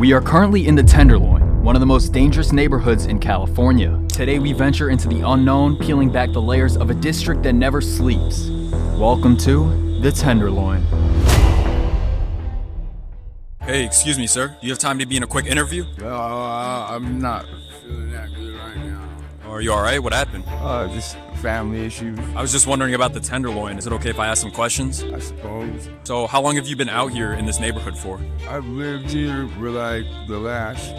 We are currently in the Tenderloin, one of the most dangerous neighborhoods in California. Today we venture into the unknown, peeling back the layers of a district that never sleeps. Welcome to the Tenderloin. Hey, excuse me, sir. Do you have time to be in a quick interview? I'm not feeling that good right now. Are you alright? What happened? Just family issues, I was just wondering about the Tenderloin. Is it okay if I ask some questions? I suppose. So, how long have you been out here in this neighborhood for? I've lived here for like the last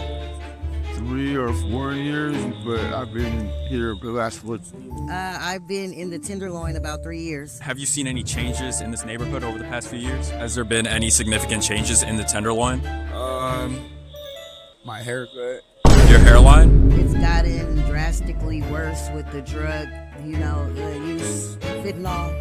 3 or 4 years, but I've been here for the last 4. I've been in the Tenderloin about 3 years. Have you seen any changes in this neighborhood over the past few years? Has there been any significant changes in the Tenderloin? My haircut. Your hairline? It's gotten drastically worse with the drug, use, fentanyl.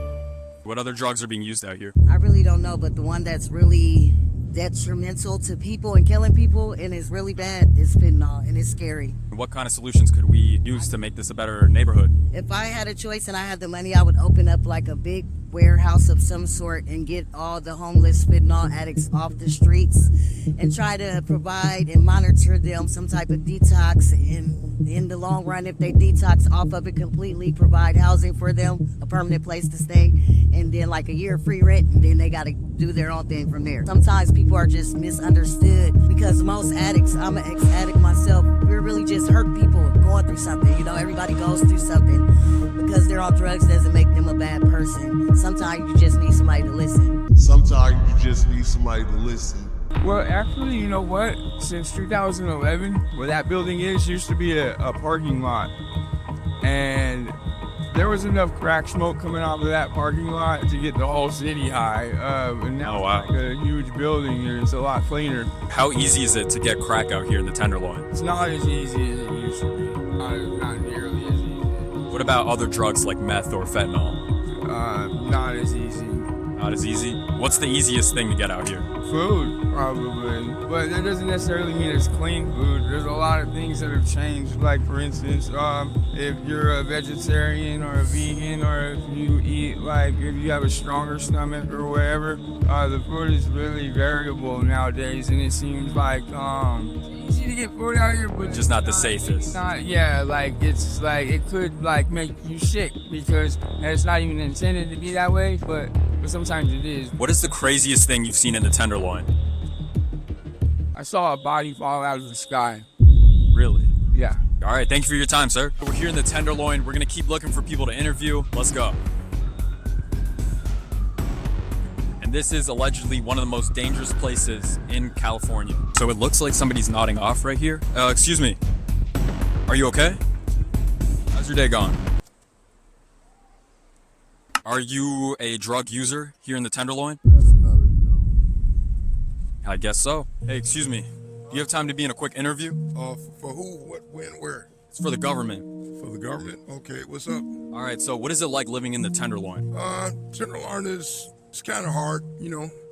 What other drugs are being used out here? I really don't know, but the one that's really detrimental to people and killing people and is really bad is fentanyl, and it's scary. What kind of solutions could we use to make this a better neighborhood? If I had a choice and I had the money, I would open up like a big warehouse of some sort and get all the homeless fentanyl addicts off the streets and try to provide and monitor them some type of detox, and in the long run, if they detox off of it completely, provide housing for them, a permanent place to stay, and then like a year free rent, and then they got to do their own thing from there. Sometimes people are just misunderstood because most addicts, I'm an ex-addict myself, we're really just hurt people going through something. Everybody goes through something. Because they're on drugs doesn't make them a bad person. Sometimes you just need somebody to listen. Sometimes you just need somebody to listen. Well, actually, you know what? Since 2011, where that building is, used to be a parking lot. And there was enough crack smoke coming out of that parking lot to get the whole city high. And now Oh, wow. it's like a huge building, and it's a lot cleaner. How easy is it to get crack out here in the Tenderloin? It's not as easy as it used to be. Not nearly as easy. What about other drugs like meth or fentanyl? Not as easy. Not as easy? What's the easiest thing to get out here? Food, probably. But that doesn't necessarily mean it's clean food. There's a lot of things that have changed. Like, for instance, if you're a vegetarian or a vegan, or if you eat, like, if you have a stronger stomach or whatever, the food is really variable nowadays, and it seems like, easy to get food out here, but Just not the safest. It's like it could like make you sick because it's not even intended to be that way, but sometimes it is. What is the craziest thing you've seen in the Tenderloin? I saw a body fall out of the sky. Really? Yeah. All right, thank you for your time, sir. We're here in the Tenderloin. We're gonna keep looking for people to interview. Let's go. And this is allegedly one of the most dangerous places in California. So it looks like somebody's nodding off right here. Excuse me. Are you okay? How's your day going? Are you a drug user here in the Tenderloin? I guess so. Hey, excuse me. Do you have time to be in a quick interview? For who, what, when, where? It's for the government. For the government? Okay, what's up? All right, so what is it like living in the Tenderloin? Tenderloin it's kind of hard,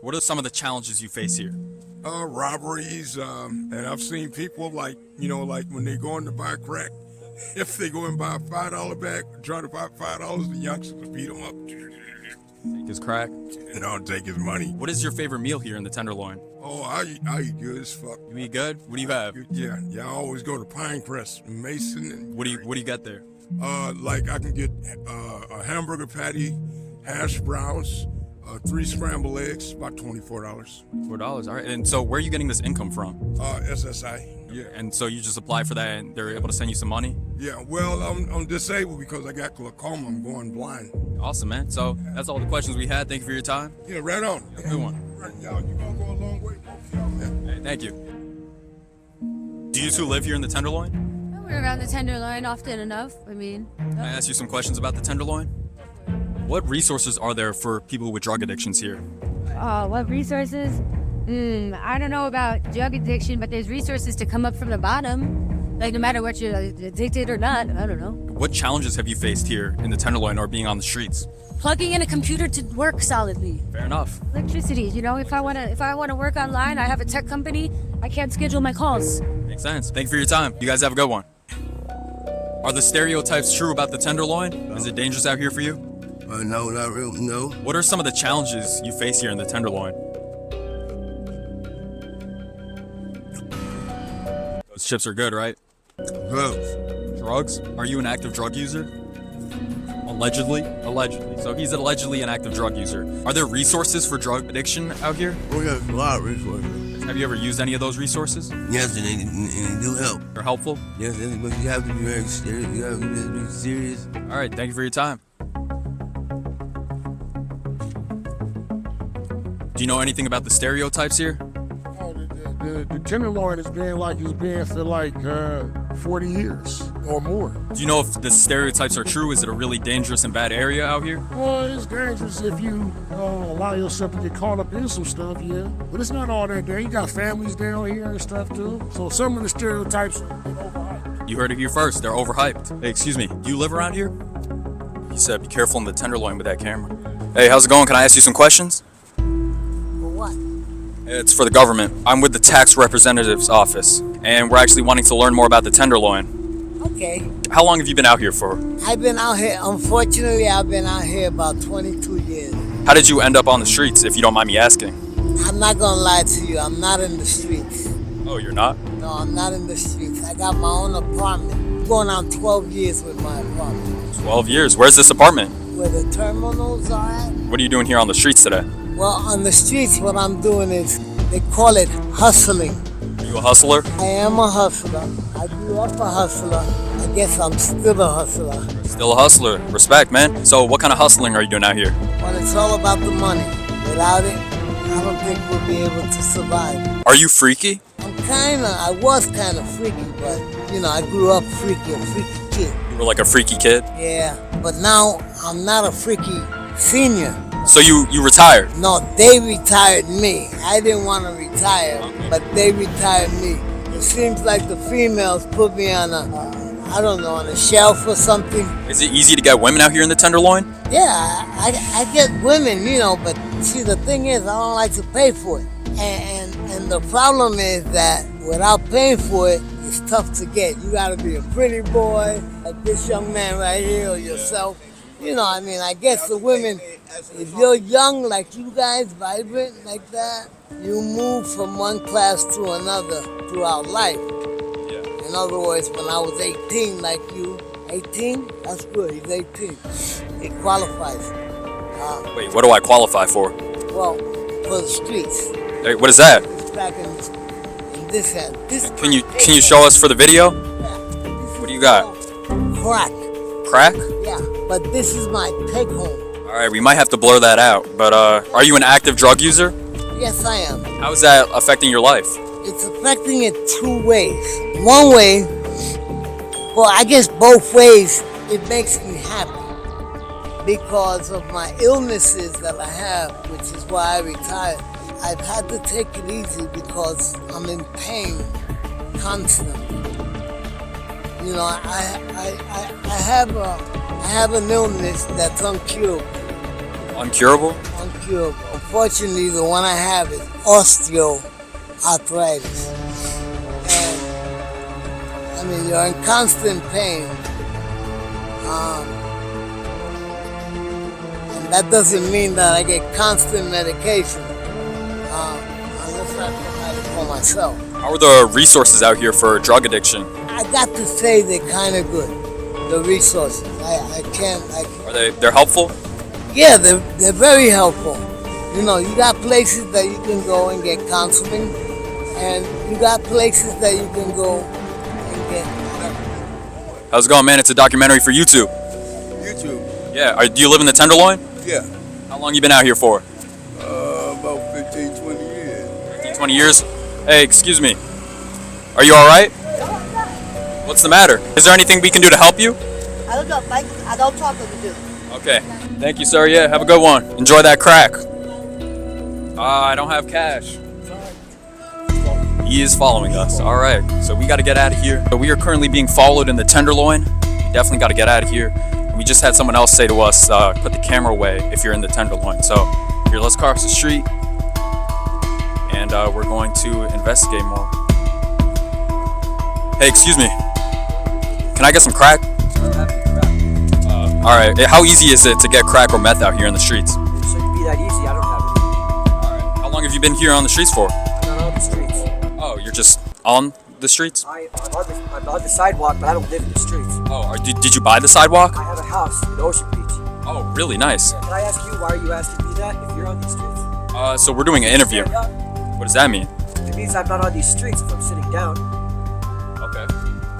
What are some of the challenges you face here? robberies, and I've seen people like when they go in to buy crack, if they go and buy a $5 bag, try to buy $5, the youngsters beat them up. Take his crack. And I'll take his money. What is your favorite meal here in the Tenderloin? Oh, I eat good as fuck. You eat good? What do you have? Yeah, I always go to Pinecrest, Mason, and What do you get there? like I can get a hamburger patty, hash browns, 3 scrambled eggs, about $24. $4. All right. And so where are you getting this income from? SSI. Yeah. And so you just apply for that and they're able to send you some money? Yeah. Well, I'm disabled because I got glaucoma. I'm going blind. Awesome, man. So that's all the questions we had. Thank you for your time. Yeah. Right on. Good one. Right, y'all, you gonna go a long way. Yeah. Hey, thank you. Do you two live here in the Tenderloin? We're around the Tenderloin often enough. Can I ask you some questions about the Tenderloin? What resources are there for people with drug addictions here? What resources? I don't know about drug addiction, but there's resources to come up from the bottom. Like, no matter what you're addicted or not, I don't know. What challenges have you faced here in the Tenderloin or being on the streets? Plugging in a computer to work solidly. Fair enough. Electricity, if I wanna work online, I have a tech company. I can't schedule my calls. Makes sense. Thank you for your time. You guys have a good one. Are the stereotypes true about the Tenderloin? Is it dangerous out here for you? No, not real. No. What are some of the challenges you face here in the Tenderloin? Those chips are good, right? Drugs. Drugs? Are you an active drug user? Allegedly? Allegedly. So he's allegedly an active drug user. Are there resources for drug addiction out here? We got a lot of resources. Have you ever used any of those resources? Yes, and they do help. They're helpful? Yes, but you have to be very serious. You have to be serious. All right, thank you for your time. Do you know anything about the stereotypes here? Oh, the Tenderloin has been like it's been for like 40 years or more. Do you know if the stereotypes are true? Is it a really dangerous and bad area out here? Well, it's dangerous if you allow yourself to get caught up in some stuff, yeah. But it's not all that there. You got families down here and stuff too. So some of the stereotypes are overhyped. You heard it here first. They're overhyped. Hey, excuse me. Do you live around here? He said, be careful in the Tenderloin with that camera. Hey, how's it going? Can I ask you some questions? For what? It's for the government. I'm with the tax representative's office, and we're actually wanting to learn more about the Tenderloin. Okay. How long have you been out here for? I've been out here, unfortunately, I've been out here about 22 years. How did you end up on the streets, if you don't mind me asking? I'm not gonna lie to you, I'm not in the streets. Oh, you're not? No, I'm not in the streets. I got my own apartment. Going on 12 years with my apartment. 12 years. Where's this apartment? Where the terminals are at? What are you doing here on the streets today? Well, on the streets, what I'm doing is, they call it hustling. Are you a hustler? I am a hustler. I grew up a hustler. I guess I'm still a hustler. Still a hustler. Respect, man. So what kind of hustling are you doing out here? Well, it's all about the money. Without it, I don't think we'll be able to survive. Are you freaky? I was kind of freaky, but, you know, I grew up freaky, a freaky kid. You were like a freaky kid? Yeah, but now I'm not a freaky senior. So you retired? No, they retired me. I didn't want to retire, but they retired me. It seems like the females put me on on a shelf or something. Is it easy to get women out here in the Tenderloin? Yeah, I get women, you know, but see, the thing is, I don't like to pay for it. And the problem is that without paying for it, it's tough to get. You gotta be a pretty boy, like this young man right here, or yourself. You know, I mean, I guess the women, if you're young like you guys, vibrant like that, you move from one class to another throughout life. Yeah. In other words, when I was 18 like you, 18? That's good, he's 18. He qualifies. Wait, what do I qualify for? Well, for the streets. Hey, what is that? It's back in this hand. Can you show us for the video? Yeah. What do you got? Crack. Crack? Yeah, but this is my take home. All right, we might have to blur that out. But are you an active drug user? Yes, I am. How is that affecting your life? It's affecting it two ways. One way, well, I guess both ways, it makes me happy because of my illnesses that I have, which is why I retired. I've had to take it easy because I'm in pain constantly. You know, I have an illness that's uncurable. Uncurable? Uncurable. Unfortunately, the one I have is osteoarthritis. And I mean, you're in constant pain. And that doesn't mean that I get constant medication. Unless I provide it for myself. How are the resources out here for drug addiction? I got to say they're kind of good. The resources. I can't. Are they're helpful? Yeah, they're very helpful. You know, you got places that you can go and get counseling, and you got places that you can go and get whatever. How's it going, man? It's a documentary for YouTube. YouTube. Yeah. Do you live in the Tenderloin? Yeah. How long you been out here for? About 15, 20 years. 15, 20 years? Hey, excuse me. Are you all right? What's the matter? Is there anything we can do to help you? I don't know, Mike. I don't talk to you. Okay. Thank you, sir. Yeah, have a good one. Enjoy that crack. I don't have cash. He is following us. All right. So we got to get out of here. So we are currently being followed in the Tenderloin. We definitely got to get out of here. And we just had someone else say to us, put the camera away if you're in the Tenderloin. So here, let's cross the street. And we're going to investigate more. Hey, excuse me. Can I get some crack? All right. How easy is it to get crack or meth out here in the streets? It shouldn't be that easy. I don't have any. All right. How long have you been here on the streets for? I'm not on the streets. Oh, you're just on the streets? I'm on the sidewalk, but I don't live in the streets. Oh, did you buy the sidewalk? I have a house in Ocean Beach. Oh, really nice. Can I ask you, why are you asking me that if you're on these streets? So we're doing an interview. Stand up. What does that mean? It means I'm not on these streets if I'm sitting down. Okay.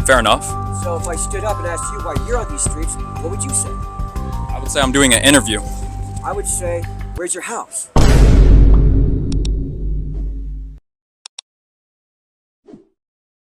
Fair enough. So if I stood up and asked you why you're on these streets, what would you say? I would say I'm doing an interview. I would say, where's your house?